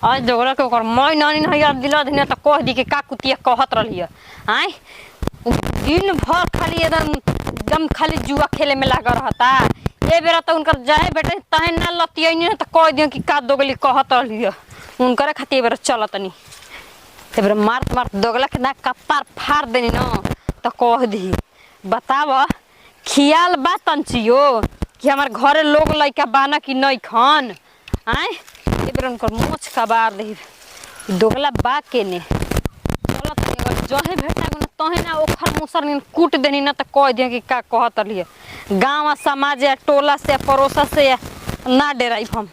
आज दोगला के ओकर मैं नानी नहीं याद दिला देने त कह दी के का कुतिया कहत रहली है। आय दिन भर खाली एकदम खाली जुआ खेले में लगा रहता। ए बेरा तो उनकर जाए बेटे तहे ना लतियनी त कह दियो कि का दोगली कहत रहली है। उनकर खातिर बेरा चलत नहीं ते बेरा मारत मारत दोगला के ना कपार फाड़ देनी न त कह दी बताव खियाल बा तंचियो कि हमार घरे लोग लइका बाना कि नहीं खान। आय ए बेरा उनकर मोछ कबार दे दोगला बा के ने चलत अगर जहे भेटा न तहे ना ओखर मुसर न कूट देनी न त कह दिया कि का कहत रहिए। गांव समाज या टोला से पड़ोसा से ना डराई हम।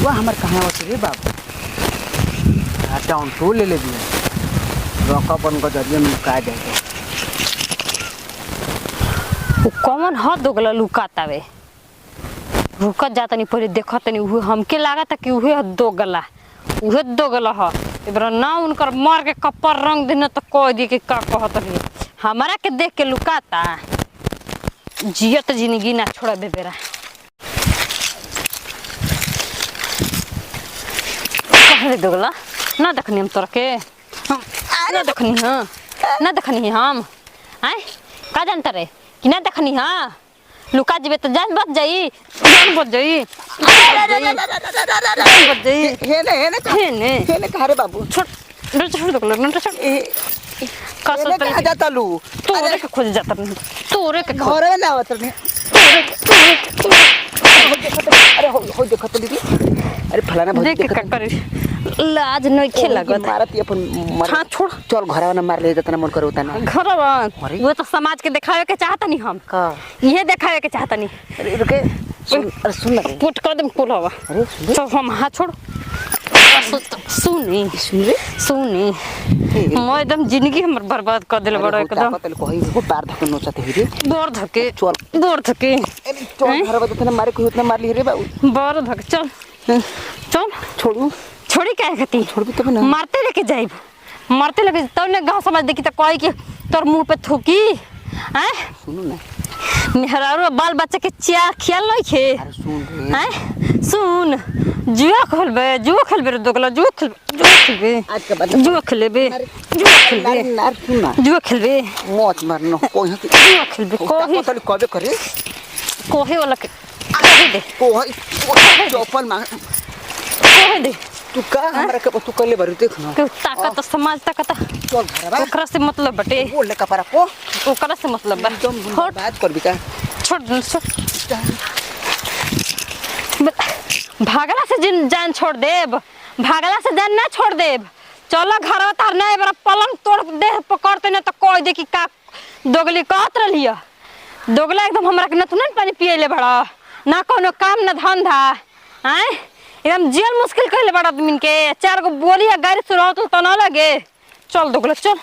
रुआ हमर कहां होत रे बाबू टाउन टोल ले दिया रोका बन को जरिए में का दे उ कौन ह दोगला लुकातावे रुकत जाता नहीं पहले देखत नहीं उहे हमके लागत कि उहे दोगला ह। एबरा ना उनकर मार के कपर रंग देना तो कह दी कि का कहत रही हमारा के देख के लुकाता जियत जिंदगी ना छोड़ दे बेरा। कह दोगला ना देखनी हम तोरा के ना देखनी हां ना देखनी हम आय का जानता रे कि ना देखनी हां लुका जीवे तो जान बच जाई हेने कहा रे बाबू छोड़ छोड़ दो ना छोड़ कसो कहा जाता लू तोरे के खोज जाता तोरे के घरे ना आवत रे अरे हो देखत ली अरे फलाना भौजी देख का करे लाज नहीं खे लागत मारत अपन हां छोड़ चल घरवा ना मार ले जतना मन करे उतना घरवा वो तो समाज के दिखावे के चाहता नहीं हम का ये दिखावे के चाहता नहीं। अरे रुके अरे सुन ना पुट कर दम कुल हवा अरे तो हम हाथ छोड़ सुनी मैं एकदम जिंदगी हमर बर्बाद कर देले बड़ा एकदम पतल कोई को पैर धके नोचते ही रे दौड़ धके अरे चल घरवा जतना मारे कोई उतना मार ली रे बाबू दौड़ धके चल चल छोड़ू छोड़ी काहे खती छोड़बी तब ना मारते लेके जाइब मारते लेके तब ने गांव समाज देखी त कहि कि तोर मुंह पे थूकी हैं सुनो ना मेहरारू बाल बच्चा के चिया खियाल नहीं खे अरे सुन रे हैं सुन जुआ खेलबे रे दोगला जुआ खेलबे आज के बाद जुआ खेलबे नार सुन ना जुआ खेलबे मौत मारनो कोई जुआ खेलबे कोही पतल कबे करे कोही वाला के कोही दे कोई चौपल मांग कोही दे तू का हमरा के तू कले भर देख ना ताकत समाज ताकत चल घरवा ओकरा से मतलब बटे बोल का पारा को ओकरा से मतलब बा छोड़ बात करबी का छोड़ भागला से जान छोड़ देब भागला से जान ना छोड़ देब चलो घरवा तार ना एबरा पलंग तोड़ दे पकड़ते ना तो कह दे कि का दोगली कहत रहलिया दोगला एकदम हमरा के नतुन पानी पिएले बड़ा ना कोनो काम ना धंधा हैं एकदम जेल मुश्किल कहले बड़ा आदमी के 4 गो बोली गाड़ी सुरात तो ना लगे चल दोगला चल।